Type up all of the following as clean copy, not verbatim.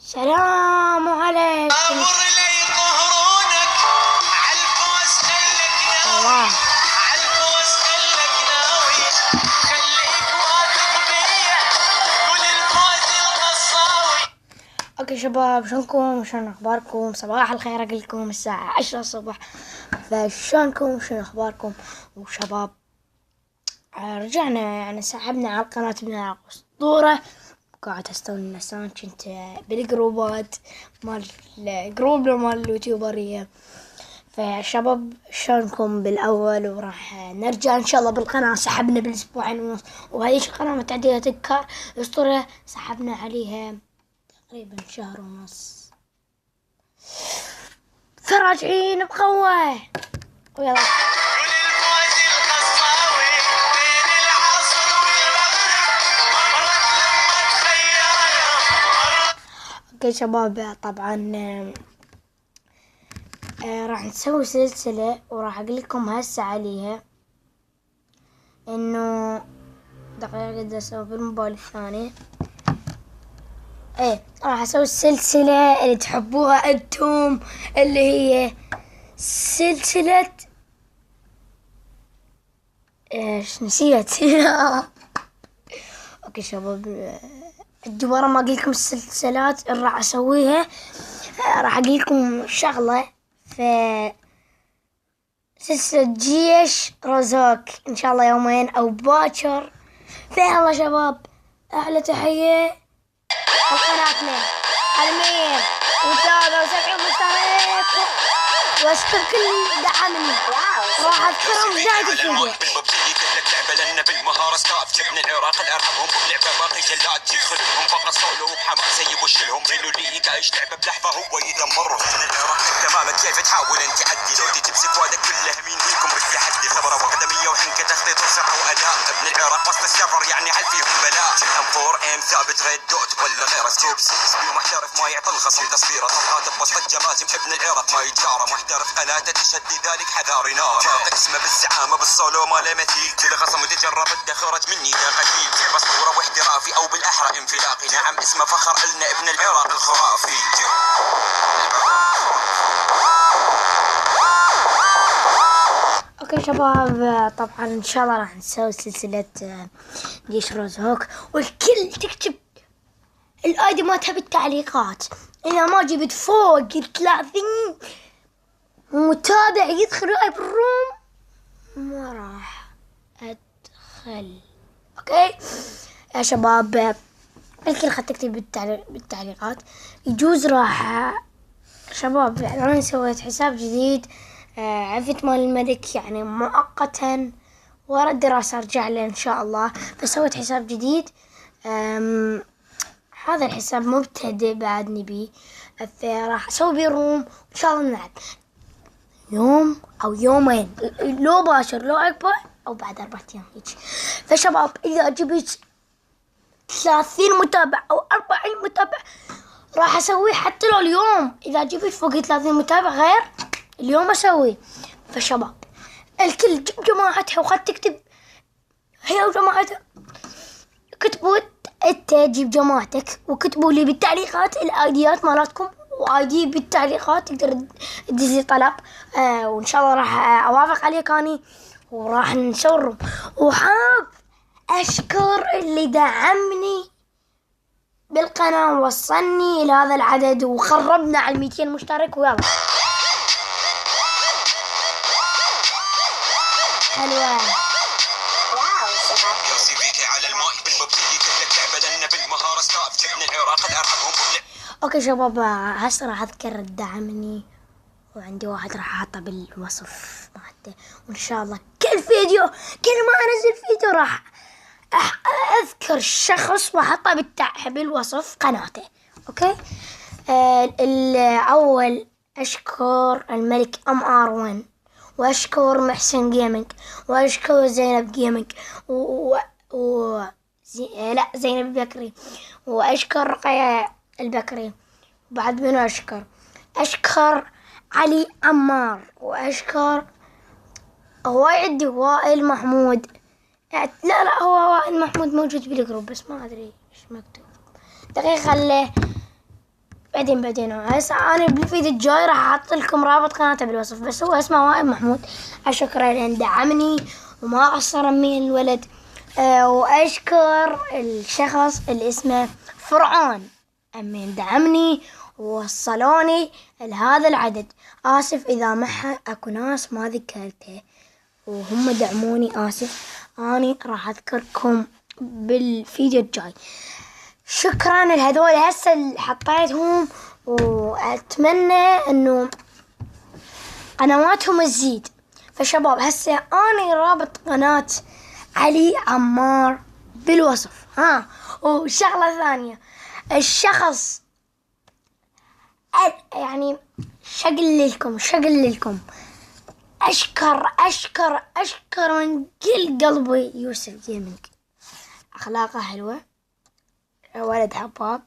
السلام عليكم. امر لي ظهرونك عالفوز خلك ناوي عالفوز خلك ناوي خليك واثق بيا قول الفوز القصاوي. اوكي شباب، شلونكم؟ شلون اخباركم؟ صباح الخير، اقلكم الساعة 10 الصبح. فشلونكم؟ شلون اخباركم؟ وشباب رجعنا، يعني سحبنا على القناة من الأسطورة. قاعد استوي النسان، كنت بالجروبات مال الجروب مال اليوتيوبرية. فشباب شلونكم بالأول؟ وراح نرجع إن شاء الله بالقناة. سحبنا بالأسبوعين ونص، وهذه القناة متعدية تذكر الأسطورة سحبنا عليها تقريبا شهر ونص. فراجعين بقوة ويلا. قول الفوز القصاوي بين العصر والمغرب مرت لما تخيرنا. اوكي شباب، طبعا راح نسوي سلسلة وراح اقول لكم هسه عليها. انه دقيقة بدي اسوي بالموبايل الثاني. راح اسوي السلسلة اللي تحبوها انتم، اللي هي سلسلة ايش نسيت. اوكي شباب، الدوبارة ما اقول لكم السلسلات اللي راح اسويها. راح اقول لكم شغلة في سلسلة جيش رزاق ان شاء الله يومين او باكر. فيلا شباب، احلى تحية لقناتنا المير، وتابعوا وسمعوا مشترك واشكر كل دعمني. راح اذكرهم بداية الفيديو. بالببجي كلك لعبة لأن بالمهارة ستاف جبن العراق الأرحبهم بلعبة باقي جلاد يدخلهم فقط صولو وبحماس يبشلهم بينو اللي قايش لعبة بلحظة هو يدمرهم. من العراق تمامك كيف تحاول انت تعدي لو تجي بسكوادك كلها مين فيكم بالتحدي خبرة وأكاديمية وحنكة تخطيط وسرعة وأداء. ابن العراق وسط الشرر يعني هل فيهم بلاء. ام 4 ام ثابت غير دوت ولا غيره سكوب 6 بيو محترف ما يعطي الخصم تصويره طلقات ببسط الجماجم. ابن العراق ما يتجارى محترف قناته تشهد لذلك حذاري نار. ناطق اسمه بالزعامة بالصولو ما له مثيل كل خصم وتجرب انت خرج مني يا قتيل. تعب اسطورة واحترافي او بالاحرى انفلاقي نعم اسمه فخر النا ابن العراق الخرافي. اوكي شباب، طبعا ان شاء الله راح نسوي سلسلة جيش روزهوك، والكل تكتب الايدي مالتها بالتعليقات. اذا ما جبت فوق 30 متابع يدخل لايف الروم ما راح ادخل. اوكي يا شباب، الكل خد تكتب بالتعليقات. يجوز راح شباب، يعني انا سويت حساب جديد عفت مال الملك يعني مؤقتا، ورا الدراسة ارجع له ان شاء الله. فسويت حساب جديد. هذا الحساب مبتدئ بعدني بيه، فراح اسوي بيه روم ان شاء الله نلعب يوم او يومين، لو باشر لو اكبر او بعد 4 ايام هيك. فشباب اذا جبت 30 متابع او 40 متابع راح اسويه حتى لو اليوم. اذا جبت فوق 30 متابع غير اليوم اسويه. فشباب الكل جيب جماعتها وخد تكتب هي وجماعتها. كتبوا انت جيب جماعتك وكتبوا لي بالتعليقات الايديات مالتكم، وايدي بالتعليقات تقدر تدزي طلب. وان شاء الله راح اوافق عليك اني وراح نسوي. وحاب اشكر اللي دعمني بالقناة ووصلني الى هذا العدد وخربنا على 200 مشترك. ويلا حلوة. يوسي فيك على الماء بالببجي كلك لعبة لأن بالمهارة ستاف جبن العراق الأرحبهم اوكي شباب، هسه راح اذكر دعمني، وعندي واحد راح احطه بالوصف مالته. وان شاء الله كل فيديو كل ما انزل فيديو راح اذكر شخص واحطه بالوصف قناته. اوكي الاول اشكر الملك MR1، واشكر محسن جيمنج، واشكر زينب جيمنج لا زينب البكري، واشكر رقية البكري. بعد منو اشكر علي عمار، واشكر هواي عندي وائل محمود. لا هو وائل محمود موجود بالجروب بس ما ادري ايش مكتوب. دقيقة خليه بعدين هسه انا بالفيديو الجاي راح احط لكم رابط قناته بالوصف، بس هو اسمه وائل محمود. اشكره لان دعمني وما قصر من الولد. واشكر الشخص اللي اسمه فرعون امين دعمني ووصلوني لهذا العدد. اسف اذا اكو ناس ما ذكرته وهم دعموني، اسف. اني راح اذكركم بالفيديو الجاي. شكرا لهذول هسه اللي حطيتهم، واتمنى انه قنواتهم تزيد. فشباب هسه اني رابط قناة علي عمار بالوصف. وشغلة ثانية، الشخص يعني شغل لكم اشكر من كل قلبي يوسف جيمنج. اخلاقه حلوة، ولد حباب،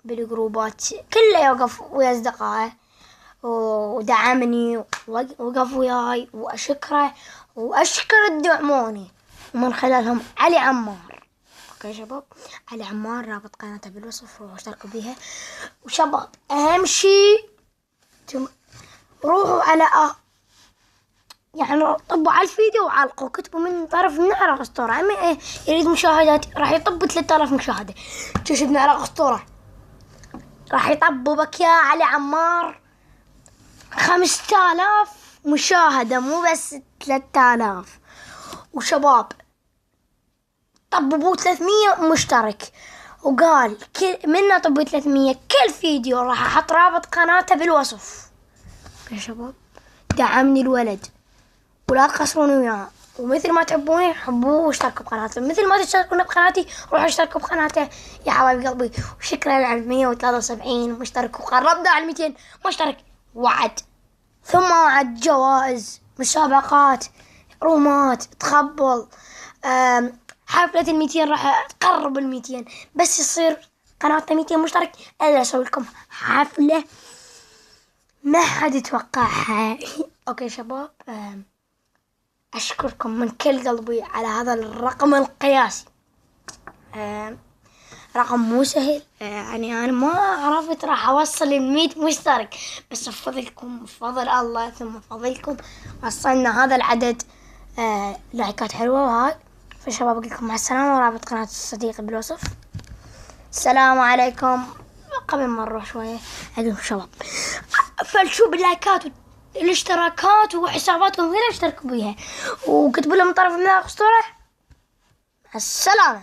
بالجروبات كله يوقف ويا اصدقائه ودعمني ووقف وياي، واشكر الدعموني ومن خلالهم علي عمار. اوكي شباب، علي عمار رابط قناته بالوصف، روحوا اشتركوا بيها. وشباب اهم شيء روحوا على يعني طبوا على الفيديو وعلقوا، كتبوا من طرف نعرق اسطورة. يريد مشاهدات راح يطبوا 3000 مشاهدة. شوف بنعرق اسطورة راح يطبوا بك يا علي عمار 5000 مشاهدة، مو بس 3000. وشباب طبوا 300 مشترك، وقال منا طبوا 300 كل فيديو راح احط رابط قناته بالوصف. يا شباب دعمني الولد ولا تقصرون وياه، ومثل ما تحبوني حبوه واشتركوا بقناته، مثل ما تشتركون بقناتي روحوا اشتركوا بقناته يا حبايب قلبي. وشكرا على 173 مشترك، وقربنا على 200 مشترك. وعد ثم وعد جوائز، مسابقات، رومات تخبل. حفلة 200 راح تقرب 200، بس يصير قناتنا 200 مشترك الا اسوي لكم حفلة ما حد يتوقعها. اوكي شباب، أشكركم من كل قلبي على هذا الرقم القياسي. رقم مو سهل، يعني أنا ما عرفت راح أوصل 100 مشترك، بس بفضلكم بفضل الله ثم بفضلكم وصلنا هذا العدد. لايكات حلوة وهاي. فشباب أقول لكم مع السلامة، ورابط قناة الصديق بالوصف. السلام عليكم. قبل ما نروح شوية أقول لكم شباب فلشوا باللايكات الاشتراكات وحساباتهم هنا اشتركوا بيها، وكتبوا لهم طرف من الاسطورة. السلامة.